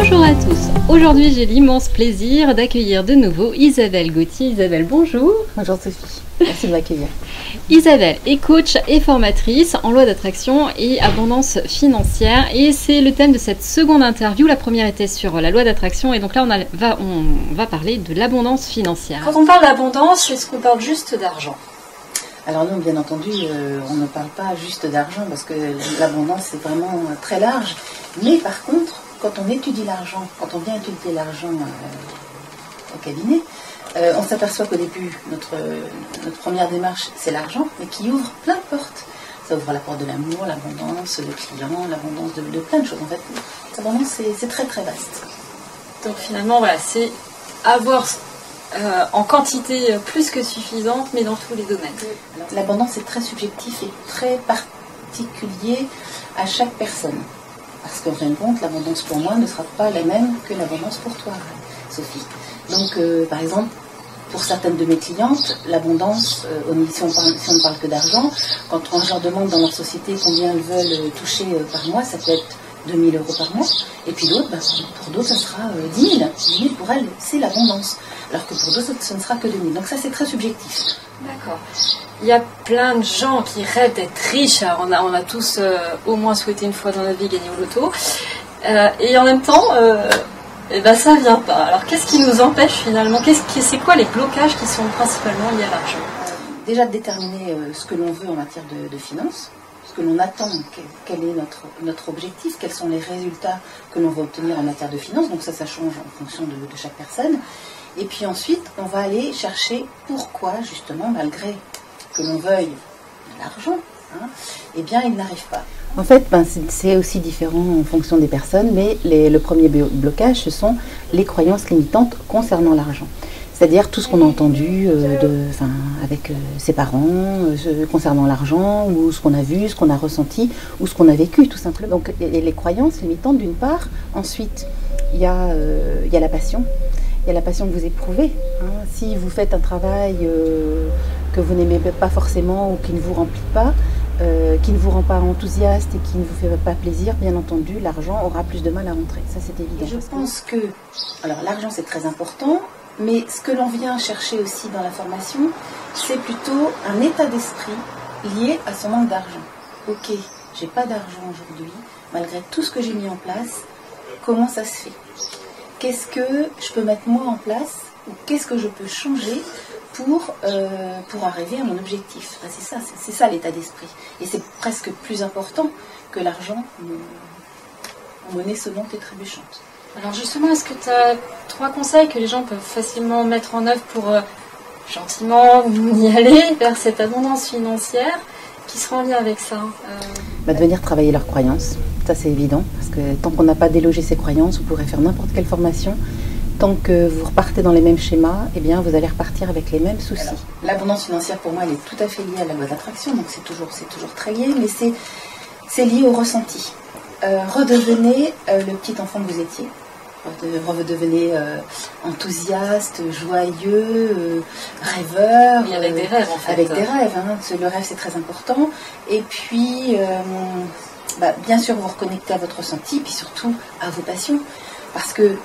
Bonjour à tous, aujourd'hui j'ai l'immense plaisir d'accueillir de nouveau Isabelle Gauthier. Isabelle, bonjour. Bonjour Sophie, merci de m'accueillir. Isabelle est coach et formatrice en loi d'attraction et abondance financière et c'est le thème de cette seconde interview. La première était sur la loi d'attraction et donc là on va parler de l'abondance financière. Quand on parle d'abondance, est-ce qu'on parle juste d'argent ? Alors non, bien entendu, on ne parle pas juste d'argent parce que l'abondance c'est vraiment très large. Mais par contre, quand on étudie l'argent, quand on vient étudier l'argent au cabinet, on s'aperçoit qu'au début, notre première démarche, c'est l'argent, mais qui ouvre plein de portes. Ça ouvre la porte de l'amour, l'abondance, le client, l'abondance de plein de choses. En fait, l'abondance, c'est très très vaste. Donc finalement, voilà, c'est avoir en quantité plus que suffisante, mais dans tous les domaines. L'abondance est très subjectif et très particulier à chaque personne. Parce qu'en fin de compte, l'abondance pour moi ne sera pas la même que l'abondance pour toi, Sophie. Donc, par exemple, pour certaines de mes clientes, l'abondance, si on ne parle que d'argent, quand on leur demande dans leur société combien elles veulent toucher par mois, ça peut être 2 000 € par mois. Et puis d'autres, pour d'autres, ça sera 10 000. 10 000 pour elles, c'est l'abondance. Alors que pour d'autres, ce ne sera que 2 000. Donc ça, c'est très subjectif. D'accord. Il y a plein de gens qui rêvent d'être riches. Alors on a tous au moins souhaité une fois dans la vie gagner au loto. Et en même temps, ça ne vient pas. Alors qu'est-ce qui nous empêche finalement ? C'est quoi les blocages qui sont principalement liés à l'argent ? Déjà de déterminer ce que l'on veut en matière de finances, ce que l'on attend, quel est notre objectif, quels sont les résultats que l'on va obtenir en matière de finances. Donc ça change en fonction de chaque personne. Et puis ensuite, on va aller chercher pourquoi, justement, malgré que l'on veuille de l'argent, eh bien, il n'arrive pas. En fait, c'est aussi différent en fonction des personnes, mais le premier blocage, ce sont les croyances limitantes concernant l'argent. C'est-à-dire tout ce qu'on a entendu avec ses parents concernant l'argent, ou ce qu'on a vu, ce qu'on a ressenti, ou ce qu'on a vécu, tout simplement. Donc, les croyances limitantes, d'une part. Ensuite, il y a la passion. Il y a la passion que vous éprouvez. Si vous faites un travail que vous n'aimez pas forcément ou qui ne vous remplit pas, qui ne vous rend pas enthousiaste et qui ne vous fait pas plaisir, bien entendu, l'argent aura plus de mal à rentrer. Ça, c'est évident. Et je pense que, alors l'argent, c'est très important, mais ce que l'on vient chercher aussi dans la formation, c'est plutôt un état d'esprit lié à son manque d'argent. Ok, j'ai pas d'argent aujourd'hui, malgré tout ce que j'ai mis en place, comment ça se fait ? Qu'est-ce que je peux mettre moi en place ou qu'est-ce que je peux changer pour arriver à mon objectif ? C'est ça l'état d'esprit. Et c'est presque plus important que l'argent en monnaie sonnante et trébuchante. Alors justement, est-ce que tu as 3 conseils que les gens peuvent facilement mettre en œuvre pour gentiment y aller vers cette abondance financière qui sera en lien avec ça ? De venir travailler leurs croyances. Ça, c'est évident, parce que tant qu'on n'a pas délogé ses croyances, vous pourrez faire n'importe quelle formation. Tant que vous repartez dans les mêmes schémas, eh bien, vous allez repartir avec les mêmes soucis. L'abondance financière, pour moi, elle est tout à fait liée à la loi d'attraction, donc c'est toujours très lié, mais c'est lié au ressenti. Redevenez le petit enfant que vous étiez. Redevenez enthousiaste, joyeux, rêveur. Et avec des rêves, en fait. Avec des rêves, le rêve, c'est très important. Et puis... bien sûr, vous reconnectez à votre ressenti, puis surtout à vos passions. Parce que,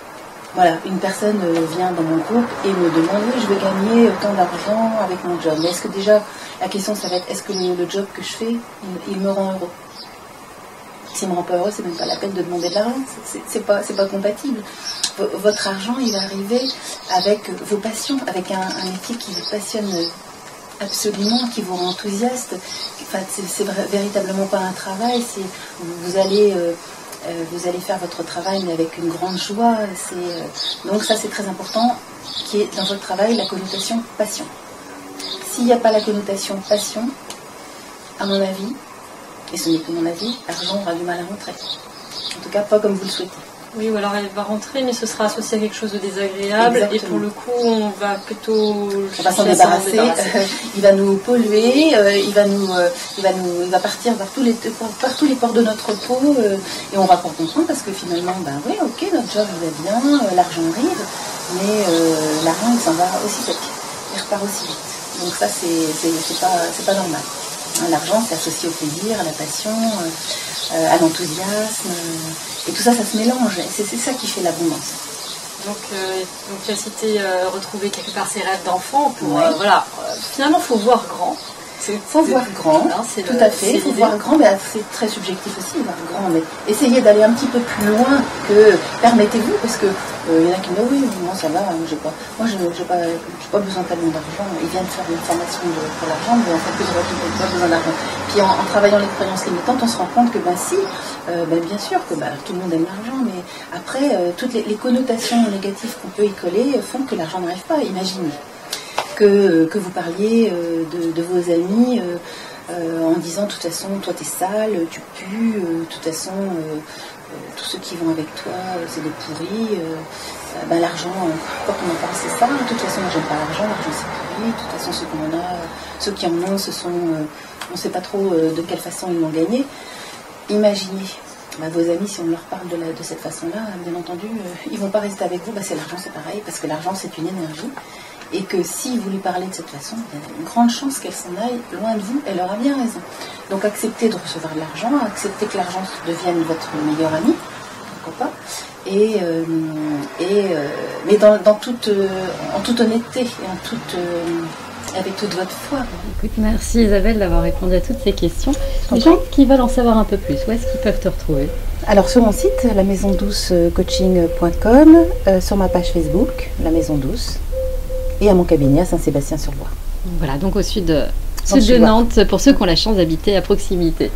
voilà, une personne vient dans mon groupe et me demande « Oui, je veux gagner autant d'argent avec mon job. » Mais est-ce que déjà, la question, ça va être « Est-ce que le job que je fais, il me rend heureux ?» S'il ne me rend pas heureux, c'est même pas la peine de demander de l'argent. C'est pas compatible. Votre argent, il va arriver avec vos passions, avec un métier qui vous passionne absolument, qui vous rend enthousiaste. Enfin, c'est véritablement pas un travail, vous allez faire votre travail mais avec une grande joie. Donc ça, c'est très important, qui est dans votre travail la connotation passion. S'il n'y a pas la connotation passion, à mon avis, et ce n'est que mon avis, l'argent aura du mal à rentrer. En tout cas, pas comme vous le souhaitez. Oui, ou alors elle va rentrer, mais ce sera associé à quelque chose de désagréable. Exactement. Et pour le coup, on va plutôt... On va s'en débarrasser. Il va nous polluer, il va partir par tous les pores de notre peau, et on va pas comprendre parce que finalement, oui, ok, notre job il va bien, l'argent arrive, mais l'argent il s'en va aussi vite, il repart aussi vite. Donc ça, c'est pas normal. L'argent, c'est associé au plaisir, à la passion, à l'enthousiasme. Et tout ça, ça se mélange. Et c'est ça qui fait l'abondance. Donc tu as cité retrouver quelque part ses rêves d'enfant pour voilà. Finalement, faut voir grand. Il faut voir grand, tout à fait. Il faut voir grand, mais c'est très subjectif aussi, voir grand. Mais essayez d'aller un petit peu plus loin que permettez-vous, parce que il y en a qui me disent oui, moi ça va, j'ai pas besoin tellement d'argent. Ils viennent faire une formation pour l'argent, mais en fait, ils n'ont pas besoin d'argent. Puis en travaillant les croyances limitantes, on se rend compte que bien sûr que tout le monde aime l'argent, mais après toutes les connotations négatives qu'on peut y coller font que l'argent n'arrive pas. Imaginez que vous parliez de vos amis en disant de toute façon toi t'es sale, tu pues, de toute façon tous ceux qui vont avec toi c'est des pourris, l'argent quand on en parle c'est ça, de toute façon moi j'aime pas l'argent c'est pourri, de toute façon ceux qui en ont ce sont on sait pas trop de quelle façon ils l'ont gagné. Imaginez vos amis, si on leur parle de cette façon-là, bien entendu, ils vont pas rester avec vous, c'est l'argent, c'est pareil, parce que l'argent c'est une énergie. Et que si vous lui parlez de cette façon, il y a une grande chance qu'elle s'en aille loin de vous, elle aura bien raison. Donc acceptez de recevoir de l'argent, acceptez que l'argent devienne votre meilleur ami, pourquoi pas, mais en toute honnêteté et avec toute votre foi. Écoute, merci Isabelle d'avoir répondu à toutes ces questions. Les gens qui veulent en savoir un peu plus, où est-ce qu'ils peuvent te retrouver? Alors sur mon site, lamaisondoucecoaching.com, sur ma page Facebook, La Maison Douce, et à mon cabinet à Saint-Sébastien-sur-Loire. Voilà, donc au sud de Nantes, pour ceux qui ont la chance d'habiter à proximité.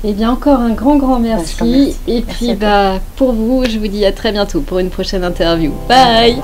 Eh bien, encore un grand merci. Et puis, pour vous, je vous dis à très bientôt pour une prochaine interview. Bye!